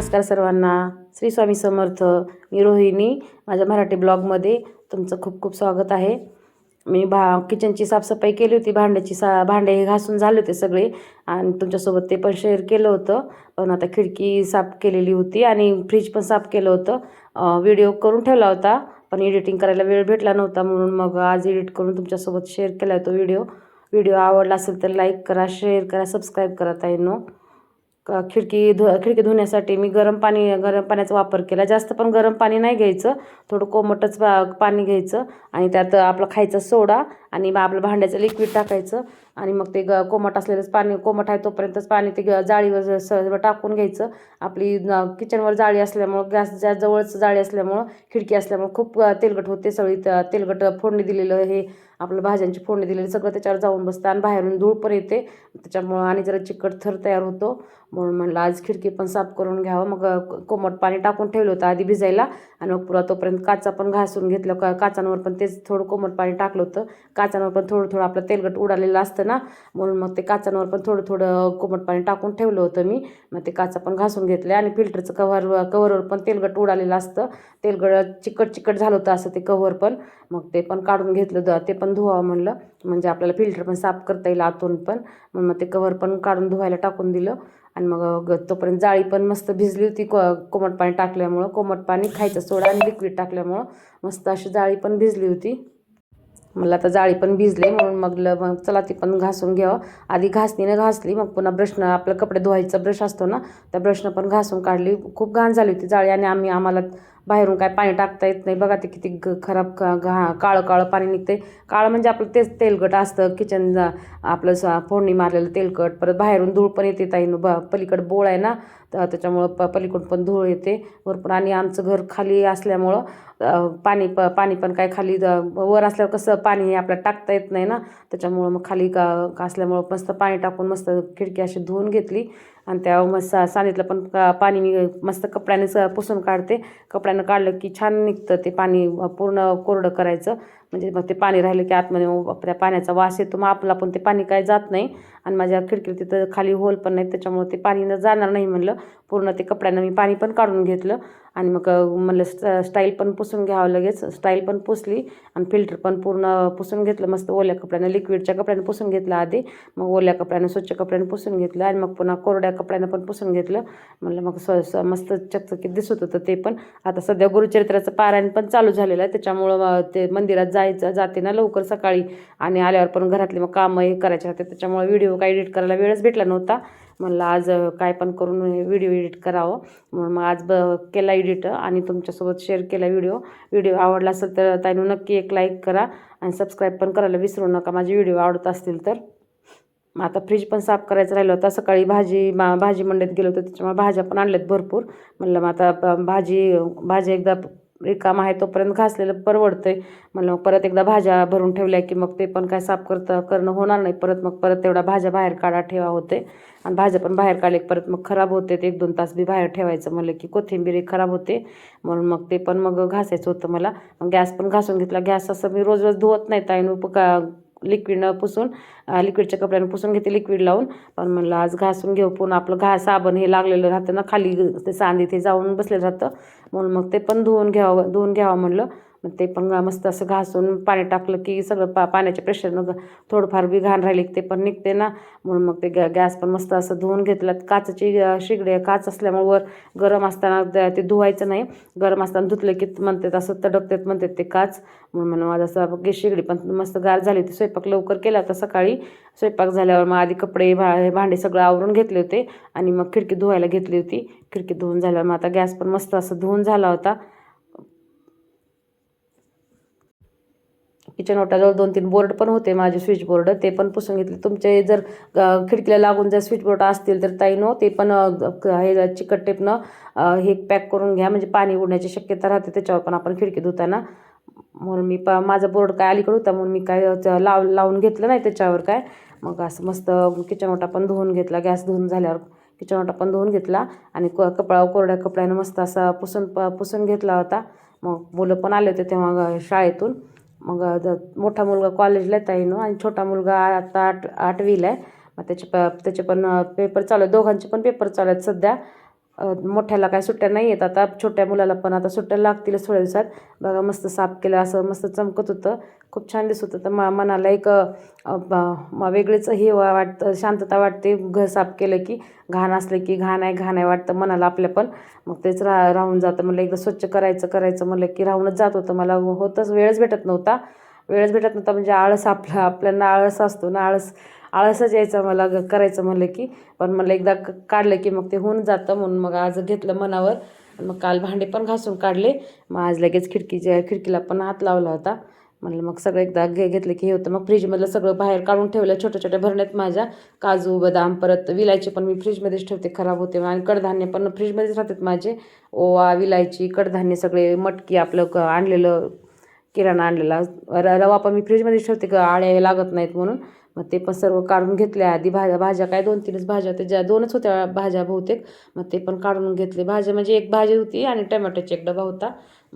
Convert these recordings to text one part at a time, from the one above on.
नमस्कार सर्वांना. श्री स्वामी समर्थ. मी रोहिणी. माझ्या मराठी ब्लॉगमध्ये तुमचं खूप खूप स्वागत आहे. मी किचनची साफसफाई केली होती. भांडे हे घासून झाले होते सगळे आणि तुमच्यासोबत ते पण शेअर केलं होतं. पण आता खिडकी साफ केलेली होती आणि फ्रीज पण साफ केलं होतं. व्हिडिओ करून ठेवला होता पण एडिटिंग करायला वेळ भेटला नव्हता, म्हणून मग आज एडिट करून तुमच्यासोबत शेअर केला तो व्हिडिओ आवडला असेल तर लाईक करा, शेअर करा, सबस्क्राईब करा ताईंनो. खिडकी धुण्यासाठी मी गरम पाण्याचा वापर केला. जास्त पण गरम पाणी नाही घ्यायचं, थोडं कोमटच पाणी घ्यायचं आणि त्यात आपला खायचा सोडा आणि आपलं भांड्याचं लिक्विड टाकायचं आणि मग ते कोमट असलेलंच पाणी, कोमट आहे तोपर्यंतच पाणी ते जाळीवर टाकून घ्यायचं. आपली किचनवर जाळी असल्यामुळं, गॅसच्या जवळच जाळी असल्यामुळं, खिडकी असल्यामुळं खूप तेलकट होते. सगळी तेलकट फोडणी दिलेलं हे आपलं भाज्यांची फोडणी दिलेली सगळं त्याच्यावर जाऊन बसतं आणि बाहेरून धूळ पण येते त्याच्यामुळं आणि जरा चिकट थर तयार होतो. म्हणून म्हणलं आज खिडकी पण साफ करून घ्यावं. मग कोमट पाणी टाकून ठेवलं होतं आधी भिजायला आणि मग पुरा तोपर्यंत काचा पण घासून घेतलं. काचांवर पण तेच थोडं कोमट पाणी टाकलं होतं. काचांवर पण थोडं थोडं आपलं तेलकट उडालेलं असतं ना, म्हणून मग ते काचांवर पण थोडं थोडं कोमट पाणी टाकून ठेवलं होतं मी. मग ते काचा पण घासून घेतले आणि फिल्टरचं कव्हरवर पण तेलकट उडालेलं असतं. तेलकट चिकट झालं होतं असं ते कव्हर पण. मग ते पण काढून घेतलं, ते पण धुवावं म्हणलं, म्हणजे आपल्याला फिल्टर पण साफ करता येईल आतून पण. मग ते कव्हर पण काढून धुवायला टाकून दिलं आणि मग तोपर्यंत जाळी पण मस्त भिजली होती. कोमट पाणी टाकल्यामुळं, कोमट पाणी, खायचा सोडा आणि लिक्विड टाकल्यामुळं मस्त अशी जाळी पण भिजली होती. मला आता जाळी पण भिजली म्हणून मग चला ती पण घासून घ्यावं. आधी घासणीनं घासली, मग पुन्हा ब्रशनं, आपलं कपडे धुवायचा ब्रश असतो ना, त्या ब्रशनं पण घासून काढली. खूप घाण झाली होती जाळी आणि आम्हाला बाहेरून काय पाणी टाकता येत नाही. बघा ते किती खराब काळं काळं पाणी निघते. काळं म्हणजे आपलं तेच तेलकट असतं किचन, आपलं फोडणी मारलेलं तेलकट. परत बाहेरून धूळ पण येते ताईनं, पलीकडं बोळ आहे ना, त्याच्यामुळं पलीकडून पण धूळ येते भरपूर. आणि आमचं घर खाली असल्यामुळं पाणी पण काय खाली वर असल्यावर कसं पाणी हे आपल्याला टाकता येत नाही ना, त्याच्यामुळं मग खाली असल्यामुळं मस्त पाणी टाकून मस्त खिडकी अशी धुवून घेतली आणि त्या मस्त सांगितलं पण पाणी मी मस्त कपड्यानेच पुसून काढते. कपड्यानं काढलं की छान निघतं ते पाणी, पूर्ण कोरडं करायचं, म्हणजे मग ते पाणी राहिलं की आतमध्ये त्या पाण्याचा वास येतो. मग आपला पण ते पाणी काय जात नाही आणि माझ्या खिडकीला तिथं खाली होल पण नाही, त्याच्यामुळे ते पाणी न जाणार नाही म्हणलं. पूर्ण ते कपड्यानं मी पाणी पण काढून घेतलं आणि मग म्हणलं स्टाईल पण पुसून घ्यावं. लगेच स्टाईल पण पुसली आणि फिल्टर पण पूर्ण पुसून घेतलं मस्त ओल्या कपड्यानं. लिक्विडच्या कपड्यानं पुसून घेतलं आधी, मग ओल्या कपड्यानं, स्वच्छ कपड्यानं पुसून घेतलं आणि मग पुन्हा कोरड्या कपड्यानं पण पुसून घेतलं. म्हणलं मग मस्त चकचकीत दिसत होतं ते पण. आता सध्या गुरुचरित्राचं पारायण पण चालू झालेलं आहे, त्याच्यामुळं ते मंदिरात जाते ना लवकर सकाळी आणि आल्यावर पण घरातले मग कामं हे करायचे होते, त्याच्यामुळे व्हिडिओ काय एडिट करायला वेळच भेटला नव्हता. म्हणलं आज काय पण करून व्हिडिओ एडिट करावं, म्हणून मग आज केला एडिट आणि तुमच्यासोबत शेअर केला व्हिडिओ आवडला असेल तर ताईंनो नक्की एक लाईक करा आणि सबस्क्राईब पण करायला विसरू नका माझे व्हिडिओ आवडत असतील तर. आता फ्रीज पण साफ करायचं राहिलं होतं. सकाळी भाजी मंडईत गेलो होतो, त्याच्यामुळे भाज्या पण आणल्यात भरपूर. म्हणलं मग आता भाजी एकदा रिकाम आहे तोपर्यंत घासलेलं परवडतंय. म्हणलं मग परत एकदा भाज्या भरून ठेवल्या की मग ते पण काय साफ करणं होणार नाही परत तेवढा भाज्या बाहेर काढा ठेवा होते आणि भाज्या पण बाहेर काढले परत मग खराब होते. 1-2 तास बी बाहेर ठेवायचं म्हणलं की कोथिंबीर खराब होते, म्हणून मग ते पण मग घासायचं होतं मला. मग गॅस पण घासून घेतला. गॅस असं मी रोज धुवत नाही ताईंनो, लिक्विडनं पुसून, लिक्विडच्या कपड्यानं पुसून घेते लिक्विड लावून. पण म्हणलं आज घासून घेऊ, पुन्हा आपलं साबण हे लागलेलं राहतं ना खाली, ते सांदी ते जाऊन बसलेलं राहतं, म्हणून मग ते पण धुवून घ्यावं म्हणलं. मग ते पण मस्त असं घासून पाणी टाकलं की सगळं पाण्याच्या प्रेशरनं थोडंफार बी घाण राहिली ते पण निघते ना, म्हणून मग ते गॅस पण मस्त असं धुवून घेतलं. काचेची शेगडी, काच असल्यामुळे वर गरम असताना ते धुवायचं नाही, गरम असताना धुतलं की म्हणतात असं तडकतात म्हणतात ते काच, म्हणून माझं असं शेगडी पण मस्त गार झाली होती. स्वयंपाक लवकर केला होता सकाळी. स्वयंपाक झाल्यावर मग आधी कपडे भांडे सगळं आवरून घेतले होते आणि मग खिडकी धुवायला घेतली होती. खिडकी धुवून झाल्यावर मग आता गॅस पण मस्त असं धुवून झाला होता. किचन ओट्याजवळ 2-3 बोर्ड पण होते माझे, स्विच बोर्ड, ते पण पुसून घेतले. तुमचे जर खिडकीला लागून जर स्विच बोर्ड असतील तर ताईंनो ते पण हे चिकट टेपनं हे पॅक करून घ्या, म्हणजे पाणी उडण्याची शक्यता राहते त्याच्यावर पण आपण खिडकी धुताना. म्हणून मी माझा बोर्ड काय अलीकडे होता म्हणून मी काय लावून घेतलं नाही त्याच्यावर काय. मग असं मस्त किचन ओटा पण धुवून घेतला. गॅस धुवून झाल्यावर किचन ओटा पण धुवून घेतला आणि कोरड्या कपड्यानं मस्त असा पुसून घेतला होता. मग मुलं पण आले होते तेव्हा शाळेतून. मग मोठा मुलगा कॉलेजला आहे ताईंनो आणि छोटा मुलगा आता 8वीला आहे. मग त्याचे पण पेपर चालू आहेत, दोघांचे पण पेपर चालू आहेत सध्या. मोठ्याला काय सुट्ट्या नाही येत आता, छोट्या मुलाला पण आता सुट्ट्या लागतीलच थोड्या दिवसात. बघा मस्त साफ केलं, असं मस्त चमकत होतं, खूप छान दिसत होतं. मनाला एक वेगळीच हे वाटतं, शांतता वाटते. घर साफ केलं की घाण असलं की घाण आहे वाटतं मनाला आपल्या पण. मग तेच राहून जातं. म्हणलं एकदा स्वच्छ करायचं म्हणलं की राहूनच जात होतं. मला होतच, वेळच भेटत नव्हता म्हणजे आळस आपल्याला आळस असतो ना, आळसच यायचा मला करायचं म्हणलं की. पण मला एकदा काढलं की मग ते होऊन जातं. म्हणून मग आज घेतलं मनावर. मग काल भांडे पण घासून काढले. मग आज लगेच खिडकीला पण हात लावला होता. म्हणलं मग सगळं एकदा घेतलं की हे होतं. मग फ्रीजमधलं सगळं बाहेर काढून ठेवलं, छोट्या भरण्यात माझ्या. काजू बदाम, परत विलायची पण मी फ्रीजमध्येच ठेवते, खराब होते. आणि कडधान्य पण फ्रीजमध्येच राहतात माझे. ओवा, विलायची, कडधान्य सगळे, मटकी आपलं आणलेलं, किराणा आणलेला. रवा पण मी फ्रीजमध्येच ठेवते, आळ्या लागत नाहीत म्हणून. मग ते पण सर्व काढून घेतले आधी. भाज्या काय 2-3च भाज्या होत्या, ज्या 2च होत्या भाज्या बहुतेक. मग ते पण काढून घेतले. भाज्या म्हणजे एक भाजी होती आणि टमॅटोचा एक डबा होता.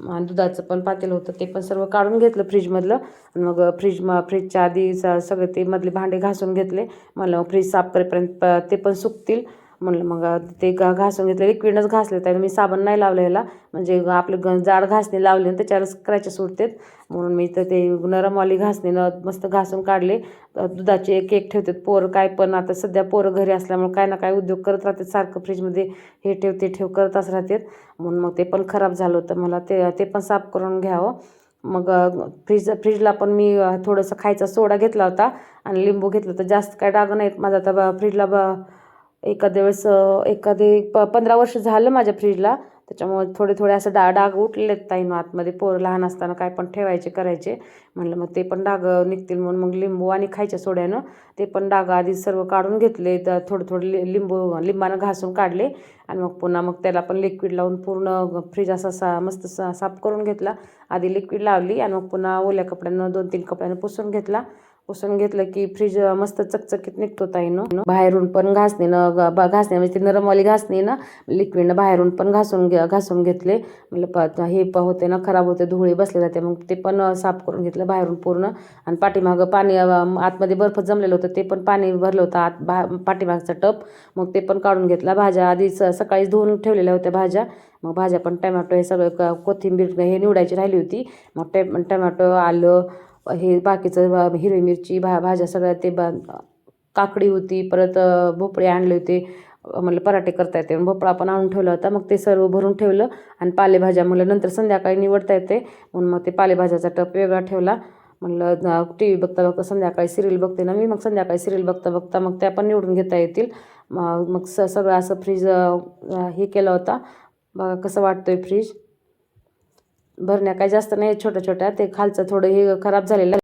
आणि दुधाचं पण पातेलं होतं, ते पण सर्व काढून घेतलं फ्रीजमधलं. आणि मग फ्रीजच्या आधी सगळे ते मधले भांडे घासून घेतले. म्हणलं मग फ्रीज साफ करेपर्यंत ते पण सुकतील. म्हणलं मग ते घासून घेतले, लिक्विडच घासले. त्याने मी साबण नाही लावलं ह्याला, म्हणजे आपलं जाड घासणे लावले ना त्याच्यावर स्क्रॅचेस उठतात. म्हणून मी तर ते नरमवाली घासणीनं मस्त घासून काढले. दुधाचे एक ठेवतात पोरं, काय पण आता सध्या पोरं घरी असल्यामुळे काय ना काय उद्योग करत राहतात, सारखं फ्रीजमध्ये हे ठेव ते ठेव करतच राहतात. म्हणून मग ते पण खराब झालं होतं, मला ते पण साफ करून घ्यावं. मग फ्रीजला पण मी थोडंसं खायचा सोडा घेतला होता आणि लिंबू घेतलं तर जास्त काय डाग नाहीत माझा. आता फ्रीजला एखाद्या वेळेस 15 वर्ष झालं माझ्या फ्रीजला, त्याच्यामुळे थोडे असं डाग उठलेत ताईनं आतमध्ये. पोरं लहान असताना काय पण ठेवायचे करायचे. म्हणलं मग ते पण डाग निघतील म्हणून मग लिंबू आणि खायच्या सोड्यानं ते पण डाग आधी सर्व काढून घेतले. थोडं लिंबानं घासून काढले. आणि मग पुन्हा मग त्याला पण लिक्विड लावून पूर्ण फ्रीज असा मस्त साफ करून घेतला. आधी लिक्विड लावली आणि मग पुन्हा ओल्या कपड्यानं 2-3 कपड्यानं पुसून घेतलं की फ्रीज मस्त चकचकीत निघतो ताईनं. बाहेरून पण घासणे म्हणजे ती नरमवाली घासणी ना, लिक्विडनं बाहेरून पण घासून घेतले. म्हणजे हे होते ना, खराब होते, धुळे बसले जाते. मग ते पण साफ करून घेतलं बाहेरून पूर्ण. आणि पाठीमागं पाणी, आतमध्ये बर्फ जमलेलं होतं, ते पण पाणी भरलं होतं पाठीमागचा टप. मग ते पण काढून घेतला. भाज्या आधी सकाळीच धुवून ठेवलेल्या होत्या भाज्या. मग भाज्या पण टमॅटो हे सगळं कोथिंबीर हे निवडायची राहिली होती. मग टमॅटो, आलं, हे बाकीचं हिरवी मिरची, भाज्या सगळ्या, ते काकडी होती, परत भोपळे आणले होते. म्हणलं पराठे करता येते, भोपळा पण आणून ठेवला होता. मग ते सर्व भरून ठेवलं. आणि पालेभाज्या म्हणलं नंतर संध्याकाळी निवडता येते म्हणून मग ते पालेभाज्याचा टप वेगळा ठेवला. म्हणलं TV बघता संध्याकाळी सिरियल बघते ना मी, मग संध्याकाळी सिरियल बघता मग त्या पण निवडून घेता येतील. मग सगळं असं फ्रीज हे केलं होता. बघा कसं वाटतंय फ्रीज. भरण्या काय जास्त नाही छोट्या, ते खालचं थोडं हे खराब झालेलं